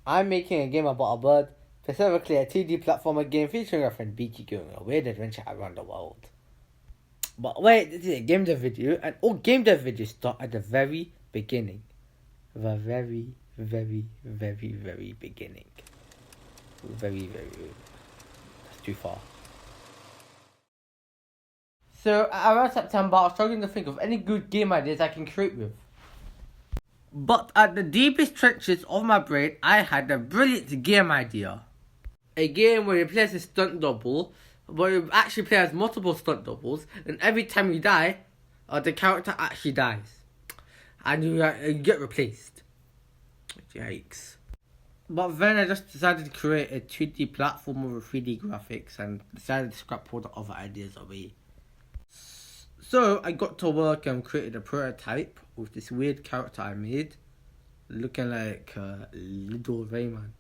I'm making a game about a bird, specifically a 2D platformer game featuring our friend Beaky going on a weird adventure around the world. But wait, this is a game dev video, and all game dev videos start at the very beginning. The very, very, very, very beginning. Very, that's too far. So, around September, I was struggling to think of any good game ideas I can create with. But at the deepest trenches of my brain, I had a brilliant game idea. A game where you play as a stunt double, but you actually play as multiple stunt doubles, and every time you die, the character actually dies. And you get replaced. Yikes. But then I just decided to create a 2D platform with 3D graphics and decided to scrap all the other ideas away. So I got to work and created a prototype with this weird character I made, looking like Little Rayman.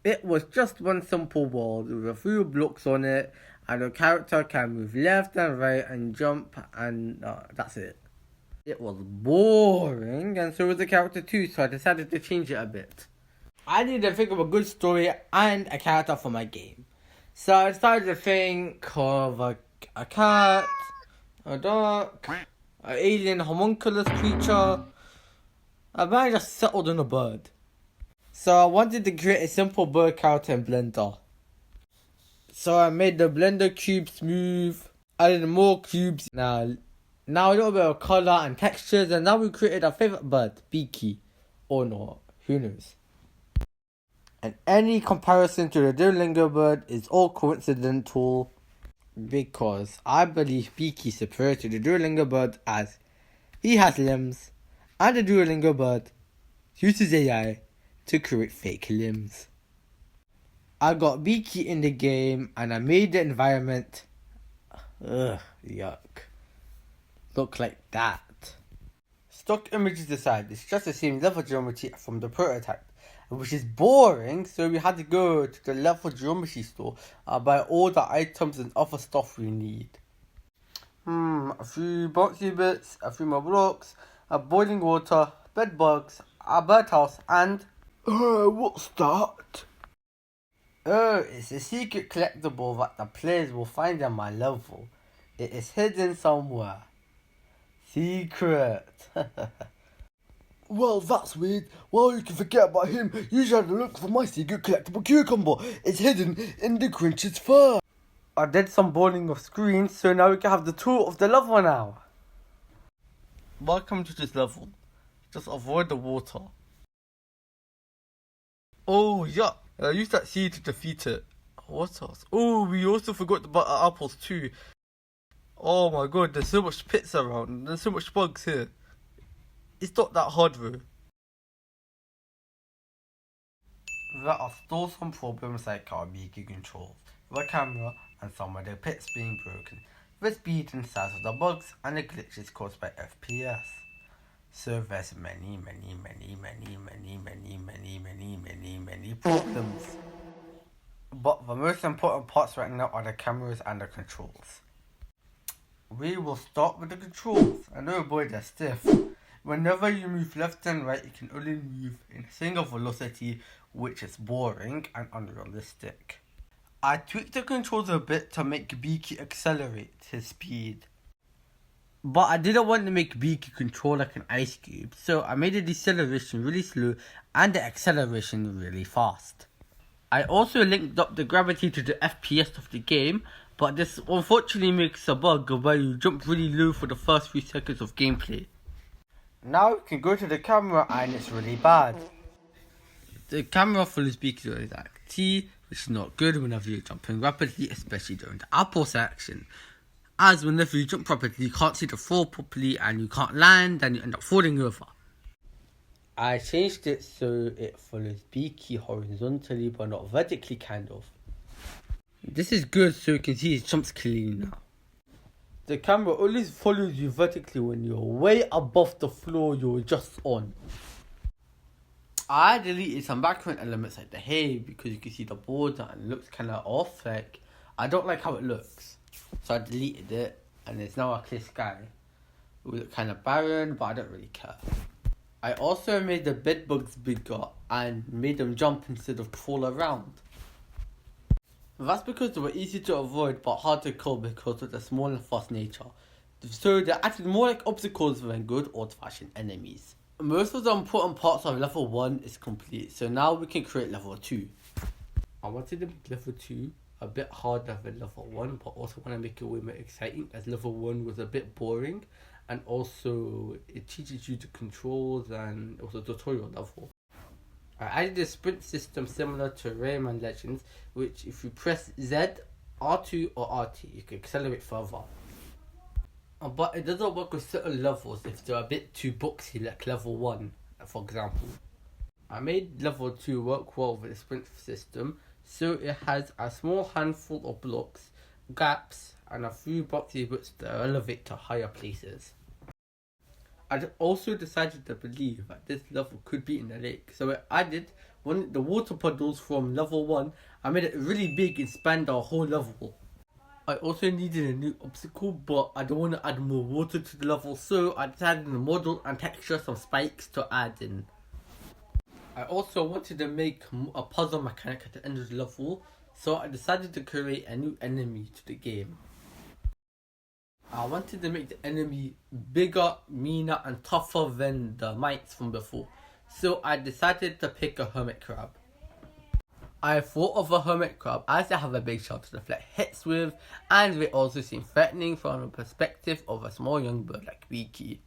It was just one simple world with a few blocks on it, and the character can move left and right and jump, and that's it. It was boring, and so was the character too, so I decided to change it a bit. I needed to think of a good story and a character for my game. So I decided to think of a cat, a duck, an alien homunculus creature, and then I just settled on a bird. So I wanted to create a simple bird character in Blender. So I made the Blender cube smooth, added more cubes, now a little bit of colour and textures, and now we created our favourite bird, Beaky. Or not, who knows. And any comparison to the Duolingo bird is all coincidental, because I believe Beaky is superior to the Duolingo bird as he has limbs, and the Duolingo bird uses AI to create fake limbs. I got Beaky in the game and I made the environment yuck. Look like that. Stock images aside, it's just the same level geometry from the prototype, which is boring, so we had to go to the level geometry store and buy all the items and other stuff we need. A few boxy bits, a few more blocks, a boiling water, bed bugs, a birdhouse, and what's that? Oh, it's a secret collectible that the players will find in my level. It is hidden somewhere. Secret. Well, that's weird. Well, you can forget about him. You should have looked for my secret collectible cucumber. It's hidden in the Grinch's fur. I did some boiling of screens, so now we can have the tour of the level now. Welcome to this level. Just avoid the water. Oh, yuck. Use that seed to defeat it. What else? Oh, we also forgot about the apples too. Oh my god, there's so much pits around. There's so much bugs here. It's not that hard though. There are still some problems like our Beaky controls, the camera, and some of the pits being broken, the speed and size of the bugs, and the glitches caused by FPS. So there's many problems. But the most important parts right now are the cameras and the controls. We will start with the controls, and oh boy, they're stiff. Whenever you move left and right, you can only move in a single velocity, which is boring and unrealistic. I tweaked the controls a bit to make Beaky accelerate his speed. But I didn't want to make Beaky control like an ice cube, so I made the deceleration really slow and the acceleration really fast. I also linked up the gravity to the FPS of the game, but this unfortunately makes a bug where you jump really low for the first few seconds of gameplay. Now you can go to the camera and it's really bad. The camera follows Beaky's exact T, which is not good whenever you're jumping rapidly, especially during the apple section. As whenever you jump rapidly, you can't see the floor properly and you can't land and you end up falling over. I changed it so it follows Beaky horizontally but not vertically, kind of. This is good so you can see his jumps clearly now. The camera always follows you vertically when you're way above the floor you're just on. I deleted some background elements like the hay because you can see the border and it looks kind of off. Like, I don't like how it looks. So I deleted it and it's now a clear sky. It will look kind of barren, but I don't really care. I also made the bed bugs bigger and made them jump instead of crawl around. That's because they were easy to avoid but hard to kill because of their small and fast nature. So they acted more like obstacles than good old-fashioned enemies. Most of the important parts of level 1 is complete, so now we can create level 2. I wanted to make level 2 a bit harder than level 1, but also want to make it way more exciting, as level 1 was a bit boring and also it teaches you the controls and it was a tutorial level. I added a sprint system similar to Rayman Legends, which if you press Z, R2 or RT, you can accelerate further. But it doesn't work with certain levels if they're a bit too boxy, like level 1, for example. I made level 2 work well with the sprint system, so it has a small handful of blocks, gaps, and a few boxy bits that elevate to higher places. I also decided to believe that this level could be in the lake, so I added the water puddles from level 1. I made it really big and spanned our whole level. I also needed a new obstacle, but I don't want to add more water to the level, so I decided to model and texture some spikes to add in. I also wanted to make a puzzle mechanic at the end of the level, so I decided to create a new enemy to the game. I wanted to make the enemy bigger, meaner and tougher than the mites from before, so I decided to pick a hermit crab. I thought of a hermit crab as they have a big shell to deflect hits with, and they also seem threatening from the perspective of a small young bird like Riki.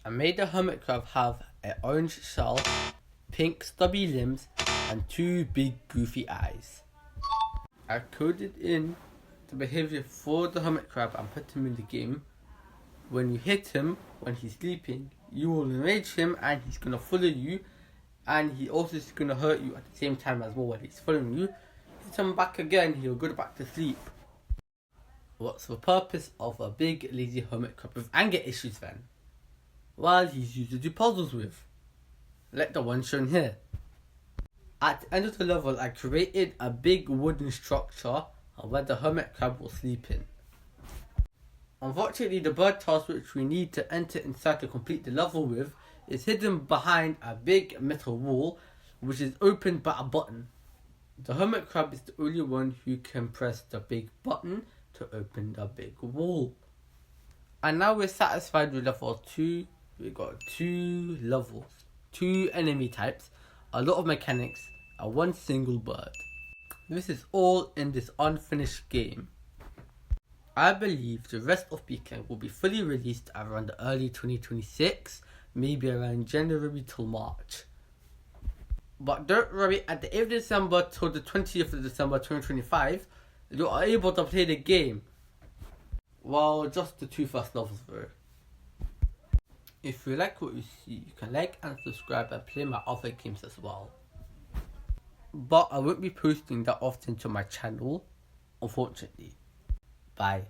I made the hermit crab have an orange shell, pink stubby limbs, and 2 big goofy eyes. I coded in the behavior for the hermit crab and put him in the game. When you hit him when he's sleeping, you will enrage him and he's gonna follow you, and he also is gonna hurt you at the same time as well when he's following you. Hit him back again, he'll go back to sleep. What's the purpose of a big lazy hermit crab with anger issues then? Well, he's used to do puzzles with, like the one shown here. At the end of the level, I created a big wooden structure where the hermit crab will sleep in. Unfortunately, the bird task which we need to enter inside to complete the level with is hidden behind a big metal wall which is opened by a button. The hermit crab is the only one who can press the big button to open the big wall. And now we're satisfied with level 2. We got 2 levels, 2 enemy types, a lot of mechanics, and 1 single bird. This is all in this unfinished game. I believe the rest of Beacon will be fully released around the early 2026, maybe around January till March. But don't worry, at the 8th of December till the 20th of December 2025, you are able to play the game. Well, just the 2 first levels though. If you like what you see, you can like and subscribe and play my other games as well. But I won't be posting that often to my channel, unfortunately. Bye.